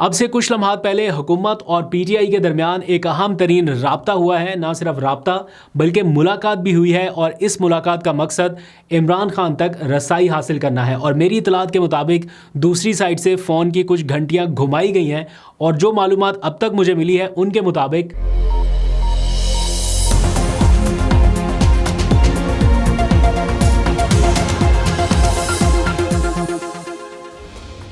اب سے کچھ لمحات پہلے حکومت اور پی ٹی آئی کے درمیان ایک اہم ترین رابطہ ہوا ہے. نہ صرف رابطہ بلکہ ملاقات بھی ہوئی ہے اور اس ملاقات کا مقصد عمران خان تک رسائی حاصل کرنا ہے. اور میری اطلاعات کے مطابق دوسری سائڈ سے فون کی کچھ گھنٹیاں گھمائی گئی ہیں اور جو معلومات اب تک مجھے ملی ہے ان کے مطابق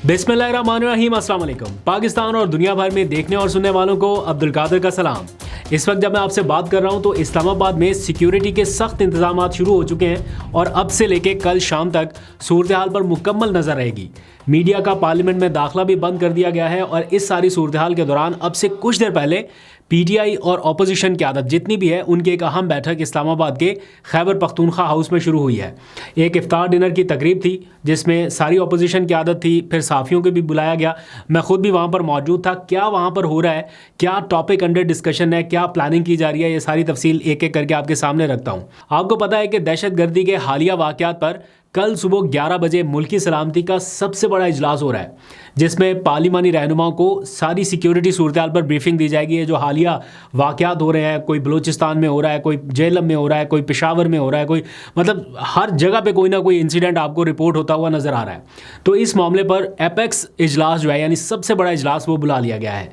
بسم اللہ الرحمن الرحیم. السلام علیکم. پاکستان اور دنیا بھر میں دیکھنے اور سننے والوں کو عبدالقادر کا سلام. اس وقت جب میں آپ سے بات کر رہا ہوں تو اسلام آباد میں سیکیورٹی کے سخت انتظامات شروع ہو چکے ہیں اور اب سے لے کے کل شام تک صورتحال پر مکمل نظر رہے گی. میڈیا کا پارلیمنٹ میں داخلہ بھی بند کر دیا گیا ہے اور اس ساری صورتحال کے دوران اب سے کچھ دیر پہلے پی ٹی آئی اور اپوزیشن کی عادت جتنی بھی ہے ان کی ایک اہم بیٹھک اسلام آباد کے خیبر پختونخوا ہاؤس میں شروع ہوئی ہے. ایک افطار ڈنر کی تقریب تھی جس میں ساری اپوزیشن کی عادت تھی, پھر صحافیوں کو بھی بلایا گیا. میں خود بھی وہاں پر موجود تھا. کیا وہاں پر ہو رہا ہے, کیا ٹاپک انڈر ڈسکشن ہے, کیا پلاننگ کی جا رہی ہے, یہ ساری تفصیل ایک ایک کر کے آپ کے سامنے رکھتا ہوں. آپ کو پتا ہے کہ دہشت گردی کے حالیہ واقعات پر کل صبح 11 بجے ملکی سلامتی کا سب سے بڑا اجلاس ہو رہا ہے جس میں پارلیمانی رہنماؤں کو ساری سیکیورٹی صورتحال پر بریفنگ دی جائے گی. یہ جو حالیہ واقعات ہو رہے ہیں, کوئی بلوچستان میں ہو رہا ہے, کوئی جہلم میں ہو رہا ہے, کوئی پشاور میں ہو رہا ہے, کوئی مطلب ہر جگہ پہ کوئی نہ کوئی انسیڈنٹ آپ کو رپورٹ ہوتا ہوا نظر آ رہا ہے. تو اس معاملے پر ایپیکس اجلاس جو ہے یعنی سب سے بڑا اجلاس وہ بلا لیا گیا ہے.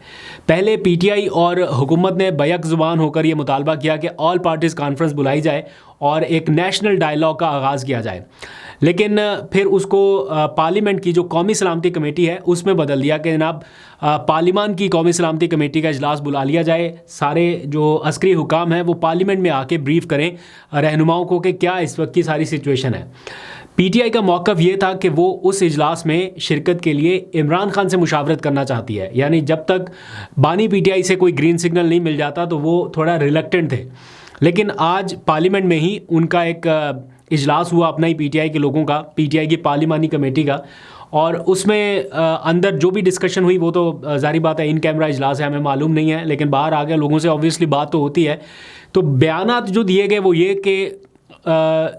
پہلے پی ٹی آئی اور حکومت نے بیک زبان ہو کر یہ مطالبہ کیا کہ آل پارٹیز کانفرنس بلائی جائے اور ایک نیشنل ڈائیلاگ کا آغاز کیا جائے, لیکن پھر اس کو پارلیمنٹ کی جو قومی سلامتی کمیٹی ہے اس میں بدل دیا کہ جناب پارلیمان کی قومی سلامتی کمیٹی کا اجلاس بلا لیا جائے. سارے جو عسکری حکام ہیں وہ پارلیمنٹ میں آ کے بریف کریں رہنماؤں کو کہ کیا اس وقت کی ساری سچویشن ہے. پی ٹی آئی کا موقف یہ تھا کہ وہ اس اجلاس میں شرکت کے لیے عمران خان سے مشاورت کرنا چاہتی ہے, یعنی جب تک بانی پی ٹی آئی سے کوئی گرین سگنل نہیں مل جاتا تو وہ تھوڑا ریلیکٹنٹ تھے. لیکن آج پارلیمنٹ میں ہی ان کا ایک اجلاس ہوا اپنا ہی پی ٹی آئی کے لوگوں کا, پی ٹی آئی کی پارلیمانی کمیٹی کا, اور اس میں اندر جو بھی ڈسکشن ہوئی وہ تو ظاہری بات ہے ان کیمرہ اجلاس ہے, ہمیں معلوم نہیں ہے, لیکن باہر آ گیا لوگوں سے اوبویسلی بات تو ہوتی ہے. تو بیانات جو دیے گئے وہ یہ کہ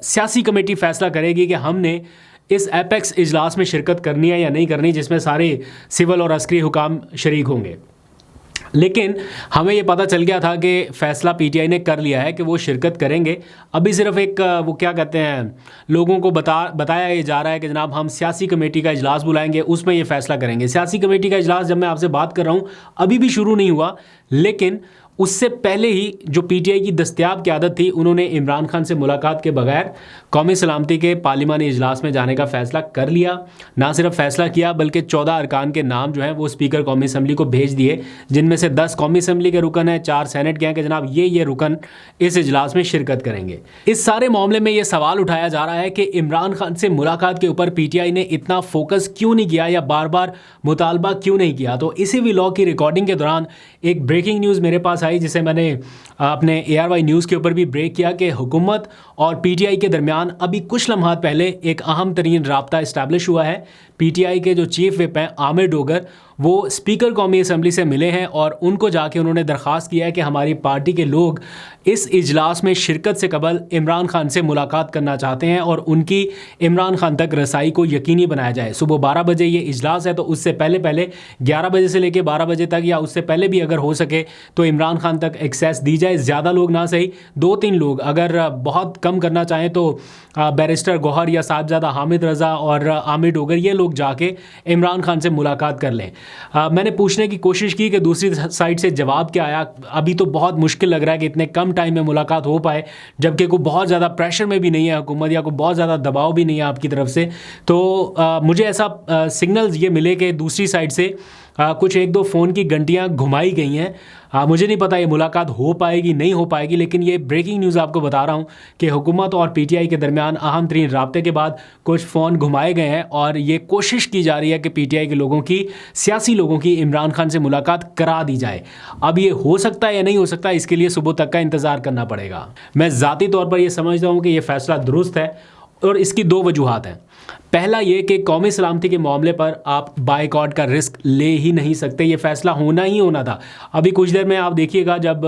سیاسی کمیٹی فیصلہ کرے گی کہ ہم نے اس ایپیکس اجلاس میں شرکت کرنی ہے یا نہیں کرنی جس میں سارے سول اور عسکری حکام شریک ہوں گے. لیکن ہمیں یہ پتہ چل گیا تھا کہ فیصلہ پی ٹی آئی نے کر لیا ہے کہ وہ شرکت کریں گے. ابھی صرف ایک وہ کیا کہتے ہیں لوگوں کو بتایا یہ جا رہا ہے کہ جناب ہم سیاسی کمیٹی کا اجلاس بلائیں گے, اس میں یہ فیصلہ کریں گے. سیاسی کمیٹی کا اجلاس جب میں آپ سے بات کر رہا ہوں ابھی بھی شروع نہیں ہوا, لیکن اس سے پہلے ہی جو پی ٹی آئی کی دستیاب قیادت تھی انہوں نے عمران خان سے ملاقات کے بغیر قومی سلامتی کے پارلیمانی اجلاس میں جانے کا فیصلہ کر لیا. نہ صرف فیصلہ کیا بلکہ 14 ارکان کے نام جو ہیں وہ اسپیکر قومی اسمبلی کو بھیج دیے, جن میں سے 10 قومی اسمبلی کے رکن ہیں, 4 سینٹ کے ہیں کہ جناب یہ رکن اس اجلاس میں شرکت کریں گے. اس سارے معاملے میں یہ سوال اٹھایا جا رہا ہے کہ عمران خان سے ملاقات کے اوپر پی ٹی آئی نے اتنا فوکس کیوں نہیں کیا یا بار بار مطالبہ کیوں نہیں کیا. تو اسی ولاگ کی ریکارڈنگ کے دوران ایک بریکنگ نیوز میرے پاس آئی جسے میں نے اپنے اے آر وائی نیوز کے اوپر بھی بریک کیا کہ حکومت اور پی ٹی آئی کے درمیان ابھی کچھ لمحات پہلے ایک اہم ترین رابطہ اسٹیبلش ہوا ہے. پی ٹی آئی کے جو چیف وپ ہیں عامر ڈوگر وہ اسپیکر قومی اسمبلی سے ملے ہیں اور ان کو جا کے انہوں نے درخواست کیا ہے کہ ہماری پارٹی کے لوگ اس اجلاس میں شرکت سے قبل عمران خان سے ملاقات کرنا چاہتے ہیں اور ان کی عمران خان تک رسائی کو یقینی بنایا جائے. صبح 12 بجے یہ اجلاس ہے تو اس سے پہلے 11 بجے سے لے کے 12 بجے تک یا اس سے پہلے بھی اگر ہو سکے تو عمران خان تک ایکسیس دی جائے. زیادہ لوگ نہ صحیح 2-3 لوگ, اگر بہت کم کرنا چاہیں تو بیرسٹر گوہر یا صاحبزادہ حامد رضا اور عامر ڈوگر یہ لوگ جا کے عمران خان سے ملاقات کر لیں. میں نے پوچھنے کی کوشش کی کہ دوسری سائڈ سے جواب کیا آیا. ابھی تو بہت مشکل لگ رہا ہے کہ اتنے کم ٹائم میں ملاقات ہو پائے, جبکہ کوئی بہت زیادہ پریشر میں بھی نہیں ہے حکومت یا کوئی بہت زیادہ دباؤ بھی نہیں ہے آپ کی طرف سے. تو مجھے ایسا سگنلز یہ ملے کہ دوسری سائڈ سے کچھ 1-2 فون کی گھنٹیاں گھمائی گئی ہیں. مجھے نہیں پتا یہ ملاقات ہو پائے گی نہیں ہو پائے گی, لیکن یہ بریکنگ نیوز آپ کو بتا رہا ہوں کہ حکومت اور پی ٹی آئی کے درمیان اہم ترین رابطے کے بعد کچھ فون گھمائے گئے ہیں اور یہ کوشش کی جا رہی ہے کہ پی ٹی آئی کے لوگوں کی, سیاسی لوگوں کی عمران خان سے ملاقات کرا دی جائے. اب یہ ہو سکتا ہے یا نہیں ہو سکتا, اس کے لیے صبح تک کا انتظار کرنا پڑے گا. میں ذاتی طور پر یہ سمجھتا ہوں کہ یہ فیصلہ درست ہے اور اس کی دو وجوہات ہیں. پہلا یہ کہ قومی سلامتی کے معاملے پر آپ بائیکاٹ کا رسک لے ہی نہیں سکتے, یہ فیصلہ ہونا ہی ہونا تھا. ابھی کچھ دیر میں آپ دیکھیے گا جب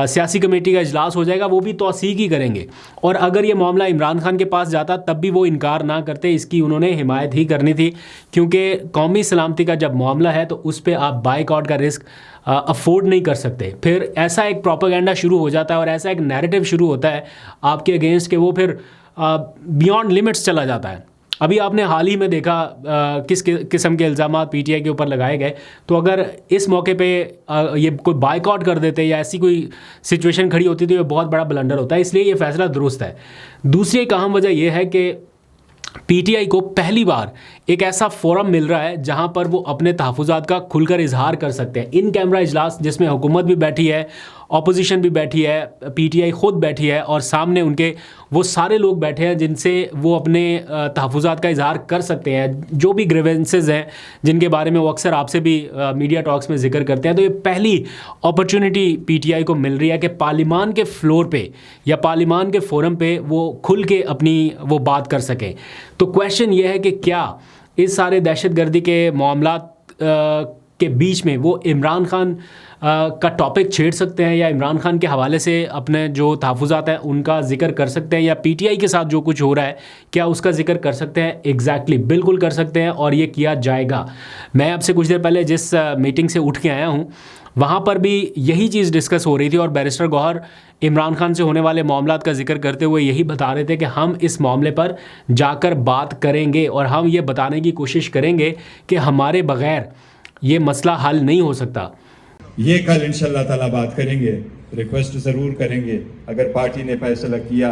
سیاسی کمیٹی کا اجلاس ہو جائے گا, وہ بھی توثیق ہی کریں گے, اور اگر یہ معاملہ عمران خان کے پاس جاتا تب بھی وہ انکار نہ کرتے. اس کی انہوں نے حمایت ہی کرنی تھی, کیونکہ قومی سلامتی کا جب معاملہ ہے تو اس پہ آپ بائیکاٹ کا رسک افورڈ نہیں کر سکتے. پھر ایسا ایک پروپیگنڈا شروع ہو جاتا ہے اور ایسا ایک نیریٹو شروع ہوتا ہے آپ کے اگینسٹ کہ وہ پھر بیونڈ لمٹس چلا جاتا ہے. ابھی آپ نے حال ہی میں دیکھا کس قسم کے الزامات پی ٹی آئی کے اوپر لگائے گئے. تو اگر اس موقع پہ یہ کوئی بائیکاٹ کر دیتے یا ایسی کوئی سچویشن کھڑی ہوتی تو یہ بہت بڑا بلنڈر ہوتا ہے, اس لیے یہ فیصلہ درست ہے. دوسری ایک اہم وجہ یہ ہے کہ پی ٹی آئی کو پہلی بار ایک ایسا فورم مل رہا ہے جہاں پر وہ اپنے تحفظات کا کھل کر اظہار کر سکتے ہیں. ان کیمرہ اجلاس جس میں حکومت بھی بیٹھی ہے, اپوزیشن بھی بیٹھی ہے, پی ٹی آئی خود بیٹھی ہے, اور سامنے ان کے وہ سارے لوگ بیٹھے ہیں جن سے وہ اپنے تحفظات کا اظہار کر سکتے ہیں, جو بھی گریونسز ہیں جن کے بارے میں وہ اکثر آپ سے بھی میڈیا ٹاکس میں ذکر کرتے ہیں. تو یہ پہلی اپرچونٹی پی ٹی آئی کو مل رہی ہے کہ پارلیمان کے فلور پہ یا پارلیمان کے فورم پہ وہ کھل کے اپنی وہ بات کر سکیں. تو کویشچن یہ ہے کہ کیا اس سارے دہشت گردی کے معاملات کے بیچ میں وہ عمران خان کا ٹاپک چھیڑ سکتے ہیں, یا عمران خان کے حوالے سے اپنے جو تحفظات ہیں ان کا ذکر کر سکتے ہیں, یا پی ٹی آئی کے ساتھ جو کچھ ہو رہا ہے کیا اس کا ذکر کر سکتے ہیں؟ ایگزیکٹلی بالکل کر سکتے ہیں, اور یہ کیا جائے گا. میں اب سے کچھ دیر پہلے جس میٹنگ سے اٹھ کے آیا ہوں وہاں پر بھی یہی چیز ڈسکس ہو رہی تھی, اور بیرسٹر گوہر عمران خان سے ہونے والے معاملات کا ذکر کرتے ہوئے یہی بتا رہے تھے کہ ہم اس معاملے پر جا کر بات کریں گے, اور ہم یہ بتانے کی کوشش کریں گے کہ ہمارے بغیر یہ مسئلہ حل نہیں ہو سکتا. یہ کل انشاءاللہ تعالیٰ بات کریں گے, ریکویسٹ ضرور کریں گے. اگر پارٹی نے فیصلہ کیا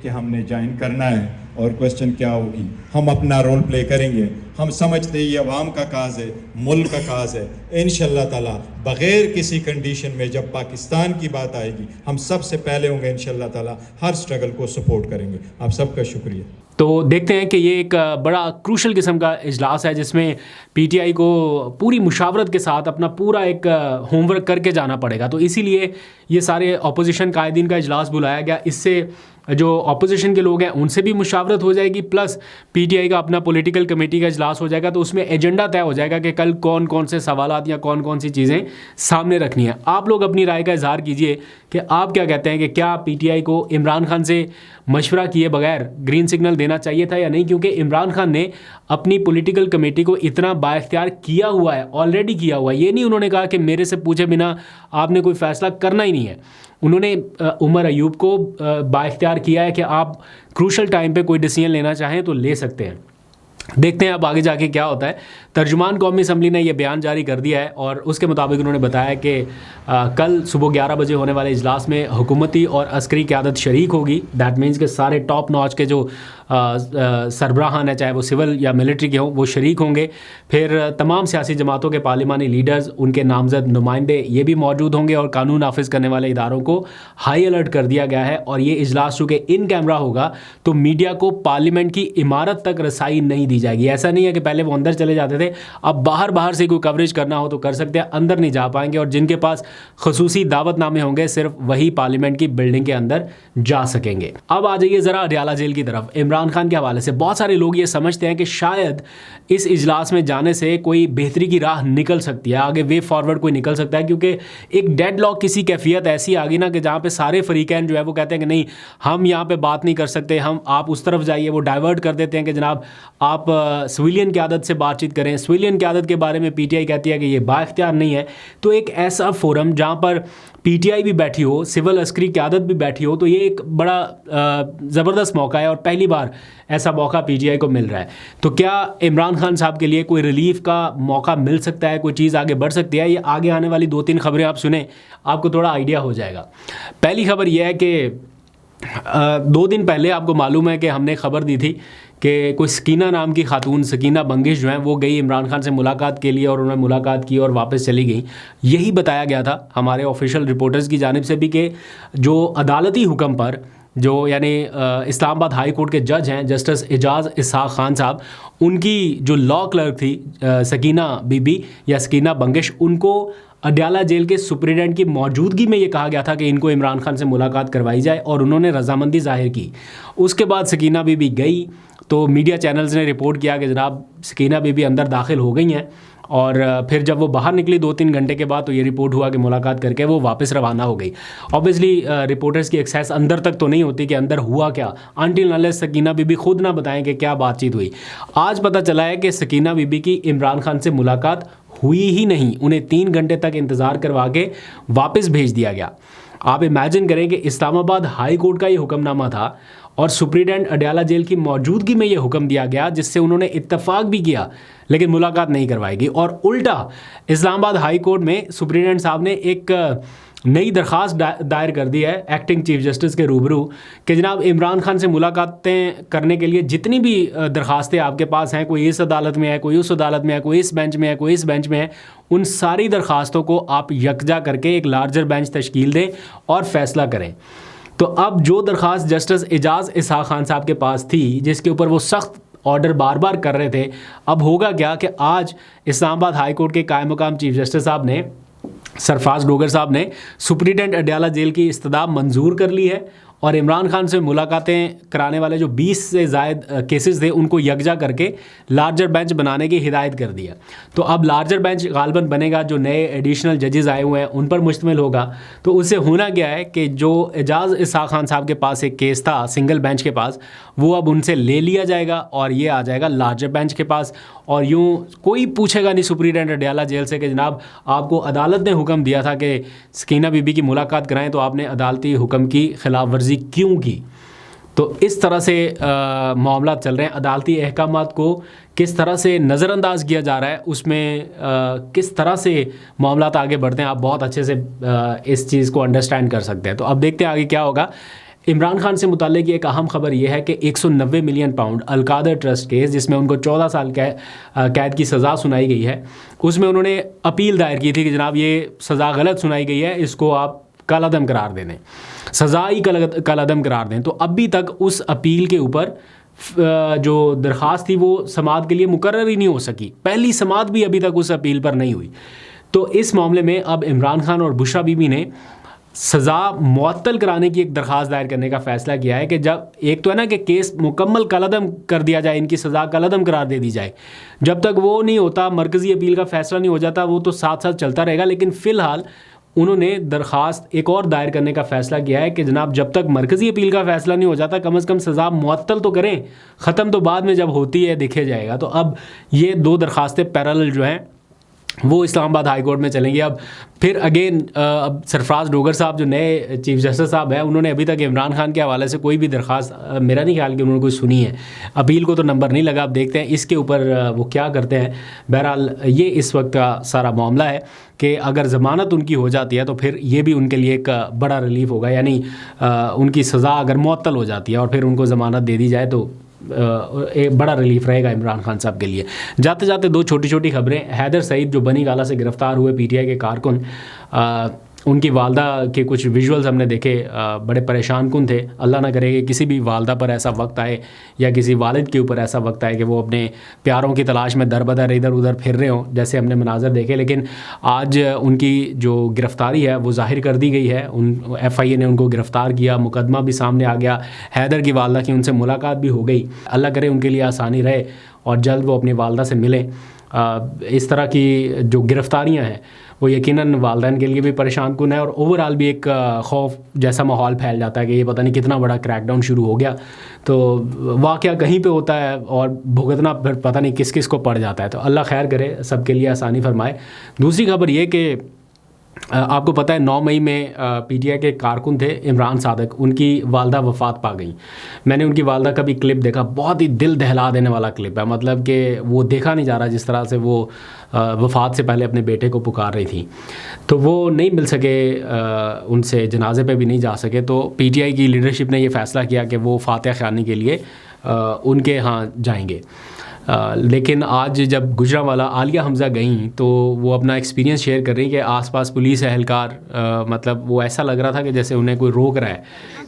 کہ ہم نے جوائن کرنا ہے اور کوشچن کیا ہوگی, ہم اپنا رول پلے کریں گے. ہم سمجھتے یہ عوام کا کاز ہے, ملک کا کاز ہے. انشاءاللہ تعالیٰ بغیر کسی کنڈیشن میں جب پاکستان کی بات آئے گی ہم سب سے پہلے ہوں گے. انشاءاللہ تعالیٰ ہر سٹرگل کو سپورٹ کریں گے. آپ سب کا شکریہ. تو دیکھتے ہیں کہ یہ ایک بڑا کروشل قسم کا اجلاس ہے جس میں پی ٹی آئی کو پوری مشاورت کے ساتھ اپنا پورا ایک ہوم ورک کر کے جانا پڑے گا. تو اسی لیے یہ سارے اپوزیشن قائدین کا اجلاس بلایا گیا. اس سے جو اپوزیشن کے لوگ ہیں ان سے بھی مشاورت ہو جائے گی, پلس پی ٹی آئی کا اپنا پولیٹیکل کمیٹی کا اجلاس ہو جائے گا. تو اس میں ایجنڈا طے ہو جائے گا کہ کل کون کون سے سوالات یا کون کون سی چیزیں سامنے رکھنی ہیں. آپ لوگ اپنی رائے کا اظہار کیجئے کہ آپ کیا کہتے ہیں کہ کیا پی ٹی آئی کو عمران خان سے مشورہ کیے بغیر گرین سگنل دینا چاہیے تھا یا نہیں, کیونکہ عمران خان نے اپنی پولیٹیکل کمیٹی کو اتنا بااختیار کیا ہوا ہے, آلریڈی کیا ہوا ہے. یہ نہیں انہوں نے کہا کہ میرے سے پوچھے بنا آپ نے کوئی فیصلہ کرنا ہی نہیں ہے. انہوں نے عمر ایوب کو بااختیار کیا ہے کہ آپ کروشل ٹائم پہ کوئی ڈیسیژن لینا چاہیں تو لے سکتے ہیں. دیکھتے ہیں اب آگے جا کے کیا ہوتا ہے. ترجمان قومی اسمبلی نے یہ بیان جاری کر دیا ہے, اور اس کے مطابق انہوں نے بتایا کہ کل صبح 11 بجے ہونے والے اجلاس میں حکومتی اور عسکری قیادت شریک ہوگی. دیٹ مینس کہ سارے ٹاپ ناچ کے جو سربراہان ہیں, چاہے وہ سول یا ملٹری کے ہوں, وہ شریک ہوں گے. پھر تمام سیاسی جماعتوں کے پارلیمانی لیڈرز, ان کے نامزد نمائندے یہ بھی موجود ہوں گے, اور قانون نافذ کرنے والے اداروں کو ہائی الرٹ کر دیا گیا ہے. اور یہ اجلاس چونکہ ان کیمرہ ہوگا تو میڈیا کو پارلیمنٹ کی عمارت تک رسائی نہیں دی جائے گی. ایسا نہیں ہے کہ پہلے وہ اندر چلے جاتے تھے, اب باہر سے کوئی کوریج کرنا ہو تو کر سکتے ہیں, اندر نہیں جا پائیں گے. اور جن کے پاس خصوصی دعوت نامے ہوں گے صرف وہی پارلیمنٹ کی بلڈنگ کے اندر جا سکیں گے. اب آ جائیے ذرا اڈیالہ جیل کی طرف. عمران خان کے حوالے سے بہت سارے لوگ یہ سمجھتے ہیں کہ شاید اس اجلاس میں جانے سے کوئی بہتری کی راہ نکل سکتی ہے, آگے وے فارورڈ کوئی نکل سکتا ہے, کیونکہ ایک ڈیڈ لاک کسی کیفیت ایسی آ گئی نا کہ جہاں پہ سارے فریقین جو ہے وہ کہتے ہیں کہ نہیں ہم یہاں پہ بات نہیں کر سکتے, ہم آپ اس طرف جائیے. وہ ڈائیورٹ کر دیتے ہیں کہ جناب آپ سویلین قیادت سے بات چیت کریں. سویلین قیادت کے بارے میں پی ٹی آئی کہتی ہے کہ یہ بااختیار نہیں ہے. تو ایک ایسا فورم جہاں پر پی ٹی آئی بھی بیٹھی ہو, سول عسکری قیادت بھی بیٹھی ہو, تو یہ ایک بڑا زبردست موقع ہے, اور پہلی بار ایسا موقع پی ٹی آئی کو مل رہا ہے. تو کیا عمران خان صاحب کے لیے کوئی ریلیف کا موقع مل سکتا ہے, کوئی چیز آگے بڑھ سکتی ہے؟ یہ آگے آنے والی 2-3 خبریں آپ سنیں, آپ کو تھوڑا آئیڈیا ہو جائے گا. پہلی خبر یہ ہے کہ 2 دن پہلے آپ کو معلوم ہے کہ ہم نے خبر دی تھی کہ کوئی سکینہ نام کی خاتون, سکینہ بنگش جو ہیں, وہ گئی عمران خان سے ملاقات کے لیے, اور انہوں نے ملاقات کی اور واپس چلی گئی. یہی بتایا گیا تھا ہمارے آفیشیل رپورٹرز کی جانب سے بھی کہ جو عدالتی حکم پر جو یعنی اسلام آباد ہائی کورٹ کے جج ہیں جسٹس اعجاز اسحاق خان صاحب, ان کی جو لا کلرک تھی سکینہ بی بی یا سکینہ بنگش, ان کو اڈیالہ جیل کے سپرنٹینڈنٹ کی موجودگی میں یہ کہا گیا تھا کہ ان کو عمران خان سے ملاقات کروائی جائے اور انہوں نے رضامندی ظاہر کی. اس کے بعد سکینہ بی بی گئی تو میڈیا چینلز نے رپورٹ کیا کہ جناب سکینہ بی بی اندر داخل ہو گئی ہیں, اور پھر جب وہ باہر نکلی 2-3 گھنٹے کے بعد تو یہ رپورٹ ہوا کہ ملاقات کر کے وہ واپس روانہ ہو گئی. آبویسلی رپورٹرز کی ایکسیس اندر تک تو نہیں ہوتی کہ اندر ہوا کیا, until unless Sakina Bibi خود نہ بتائیں کہ کیا بات چیت ہوئی. آج پتہ چلا ہے کہ سکینہ بی بی کی عمران خان سے ملاقات ہوئی ہی نہیں, انہیں 3 گھنٹے تک انتظار کروا کے واپس بھیج دیا گیا. آپ امیجن کریں کہ اسلام آباد ہائی کورٹ کا یہ حکم نامہ تھا اور سپرنٹینڈنٹ اڈیالہ جیل کی موجودگی میں یہ حکم دیا گیا جس سے انہوں نے اتفاق بھی کیا لیکن ملاقات نہیں کروائی گئی. اور الٹا اسلام آباد ہائی کورٹ میں سپرنٹینڈنٹ صاحب نے ایک نئی درخواست دائر کر دی ہے ایکٹنگ چیف جسٹس کے روبرو کہ جناب عمران خان سے ملاقاتیں کرنے کے لیے جتنی بھی درخواستیں آپ کے پاس ہیں, کوئی اس عدالت میں ہے, کوئی اس عدالت میں ہے, کوئی اس بینچ میں ہے, کوئی اس بینچ میں ہے, ان ساری درخواستوں کو آپ یکجا کر کے ایک لارجر بینچ تشکیل دیں اور فیصلہ کریں. تو اب جو درخواست جسٹس اعجاز اسحاق خان صاحب کے پاس تھی جس کے اوپر وہ سخت آرڈر بار بار کر رہے تھے, اب ہوگا کیا کہ آج اسلام آباد ہائی کورٹ کے قائم مقام چیف جسٹس صاحب نے سرفراز ڈوگر صاحب نے سپرنٹینڈنٹ اڈیالہ جیل کی استدعا منظور کر لی ہے اور عمران خان سے ملاقاتیں کرانے والے جو 20 سے زائد کیسز تھے ان کو یکجا کر کے لارجر بینچ بنانے کی ہدایت کر دی ہے. تو اب لارجر بینچ غالباً بنے گا جو نئے ایڈیشنل ججز آئے ہوئے ہیں ان پر مشتمل ہوگا. تو اس سے ہونا کیا ہے کہ جو اعجاز اسحاق خان صاحب کے پاس ایک کیس تھا سنگل بینچ کے پاس, وہ اب ان سے لے لیا جائے گا اور یہ آ جائے گا لارجر بینچ کے پاس. اور یوں کوئی پوچھے گا نہیں سپرنٹینڈنٹ اڈیالہ جیل سے کہ جناب آپ کو عدالت نے حکم دیا تھا کہ سکینہ بی بی کی ملاقات کرائیں تو آپ نے عدالتی حکم کی خلاف ورزی کیوں کی. تو اس طرح سے معاملات چل رہے ہیں. عدالتی احکامات کو کس طرح سے نظر انداز کیا جا رہا ہے, اس میں کس طرح سے معاملات آگے بڑھتے ہیں, آپ بہت اچھے سے اس چیز کو انڈرسٹینڈ کر سکتے ہیں. تو اب دیکھتے ہیں آگے کیا ہوگا. عمران خان سے متعلق ایک اہم خبر یہ ہے کہ 190 ملین پاؤنڈ القادر ٹرسٹ کیس جس میں ان کو 14 سال قید کی سزا سنائی گئی ہے, اس میں انہوں نے اپیل دائر کی تھی کہ جناب یہ سزا غلط سنائی گئی ہے, اس کو آپ کالعدم قرار دے دیں, سزا ہی کالعدم قرار دیں. تو ابھی تک اس اپیل کے اوپر جو درخواست تھی وہ سماعت کے لیے مقرر ہی نہیں ہو سکی, پہلی سماعت بھی ابھی تک اس اپیل پر نہیں ہوئی. تو اس معاملے میں اب عمران خان اور بشرا بی بی نے سزا معطل کرانے کی ایک درخواست دائر کرنے کا فیصلہ کیا ہے کہ جب ایک تو ہے نا کہ کیس مکمل کالعدم کر دیا جائے, ان کی سزا کالعدم قرار دے دی جائے, جب تک وہ نہیں ہوتا مرکزی اپیل کا فیصلہ نہیں ہو جاتا وہ تو ساتھ ساتھ چلتا رہے گا. لیکن فی الحال انہوں نے درخواست ایک اور دائر کرنے کا فیصلہ کیا ہے کہ جناب جب تک مرکزی اپیل کا فیصلہ نہیں ہو جاتا کم از کم سزا معطل تو کریں, ختم تو بعد میں جب ہوتی ہے دیکھے جائے گا. تو اب یہ 2 درخواستیں پیرالل جو ہیں وہ اسلام آباد ہائی کورٹ میں چلیں گی. اب پھر اگین اب سرفراز ڈوگر صاحب جو نئے چیف جسٹس صاحب ہیں انہوں نے ابھی تک عمران خان کے حوالے سے کوئی بھی درخواست میرا نہیں خیال کہ انہوں نے کوئی سنی ہے. اپیل کو تو نمبر نہیں لگا, اب دیکھتے ہیں اس کے اوپر وہ کیا کرتے ہیں. بہرحال یہ اس وقت کا سارا معاملہ ہے کہ اگر ضمانت ان کی ہو جاتی ہے تو پھر یہ بھی ان کے لیے ایک بڑا ریلیف ہوگا, یعنی ان کی سزا اگر معطل ہو جاتی ہے اور پھر ان کو ضمانت دے دی جائے تو ایک بڑا ریلیف رہے گا عمران خان صاحب کے لیے. جاتے جاتے 2 چھوٹی چھوٹی خبریں. حیدر سعید جو بنی گالہ سے گرفتار ہوئے پی ٹی آئی کے کارکن, ان کی والدہ کے کچھ ویژولز ہم نے دیکھے, بڑے پریشان کن تھے. اللہ نہ کرے کہ کسی بھی والدہ پر ایسا وقت آئے یا کسی والد کے اوپر ایسا وقت آئے کہ وہ اپنے پیاروں کی تلاش میں در بدر ادھر ادھر پھر رہے ہوں جیسے ہم نے مناظر دیکھے. لیکن آج ان کی جو گرفتاری ہے وہ ظاہر کر دی گئی ہے, ایف آئی اے نے ان کو گرفتار کیا, مقدمہ بھی سامنے آ گیا. حیدر کی والدہ کی ان سے ملاقات بھی ہو گئی. اللہ کرے ان کے لیے آسانی رہے اور جلد وہ اپنی والدہ سے ملیں. اس طرح کی جو گرفتاریاں ہیں وہ یقیناً والدین کے لیے بھی پریشان کن ہے اور اوور آل بھی ایک خوف جیسا ماحول پھیل جاتا ہے کہ یہ پتہ نہیں کتنا بڑا کریک ڈاؤن شروع ہو گیا تو واقعہ کہیں پہ ہوتا ہے اور بھگتنا پھر پتہ نہیں کس کس کو پڑ جاتا ہے. تو اللہ خیر کرے, سب کے لیے آسانی فرمائے. دوسری خبر یہ کہ آپ کو پتہ ہے 9 مئی میں پی ٹی آئی کے کارکن تھے عمران صادق, ان کی والدہ وفات پا گئیں. میں نے ان کی والدہ کا بھی کلپ دیکھا, بہت ہی دل دہلا دینے والا کلپ ہے. مطلب کہ وہ دیکھا نہیں جا رہا جس طرح سے وہ وفات سے پہلے اپنے بیٹے کو پکار رہی تھیں. تو وہ نہیں مل سکے, ان سے جنازے پہ بھی نہیں جا سکے. تو پی ٹی آئی کی لیڈرشپ نے یہ فیصلہ کیا کہ وہ فاتح خوانی کے لیے ان کے ہاں جائیں گے. لیکن آج جب گجرانوالہ عالیہ حمزہ گئیں تو وہ اپنا ایکسپیرینس شیئر کر رہی کہ آس پاس پولیس اہلکار, مطلب وہ ایسا لگ رہا تھا کہ جیسے انہیں کوئی روک رہا ہے.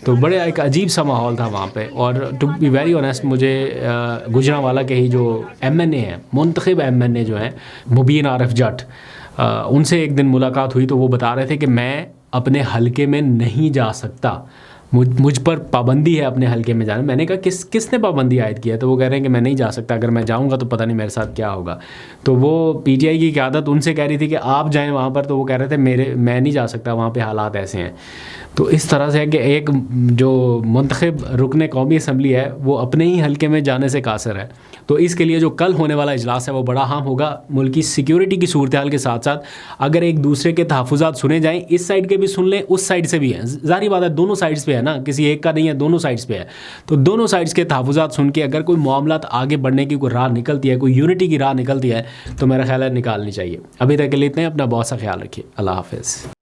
تو بڑے ایک عجیب سا ماحول تھا وہاں پہ. اور ٹو بی ویری آنیسٹ مجھے گجرانوالہ کے ہی جو ایم این اے ہیں, منتخب ایم این اے جو ہیں مبین عارف جٹ, ان سے ایک دن ملاقات ہوئی تو وہ بتا رہے تھے کہ میں اپنے حلقے میں نہیں جا سکتا, مجھ پر پابندی ہے اپنے حلقے میں جانا. میں نے کہا کس نے پابندی عائد کی ہے؟ تو وہ کہہ رہے ہیں کہ میں نہیں جا سکتا, اگر میں جاؤں گا تو پتہ نہیں میرے ساتھ کیا ہوگا. تو وہ پی ٹی آئی کی قیادت ان سے کہہ رہی تھی کہ آپ جائیں وہاں پر, تو وہ کہہ رہے تھے میں نہیں جا سکتا, وہاں پہ حالات ایسے ہیں. تو اس طرح سے ہے کہ ایک جو منتخب رکن قومی اسمبلی ہے وہ اپنے ہی حلقے میں جانے سے قاصر ہے. تو اس کے لیے جو کل ہونے والا اجلاس ہے وہ بڑا اہم ہوگا. ملک کی سیکیورٹی کی صورتحال کے ساتھ ساتھ اگر ایک دوسرے کے تحفظات سنے جائیں, اس سائڈ کے بھی سن لیں, اس سائڈ سے بھی ہیں, ظاہری بات ہے دونوں سائڈس پہ ہے نا, کسی ایک کا نہیں ہے, دونوں سائڈس پہ ہے. تو دونوں سائڈس کے تحفظات سن کے اگر کوئی معاملات آگے بڑھنے کی کوئی راہ نکلتی ہے, کوئی یونٹی کی راہ نکلتی ہے, تو میرا خیال ہے نکالنی چاہیے. ابھی تک کے لیے اتنے, اپنا بہت سا خیال رکھیے. اللہ حافظ.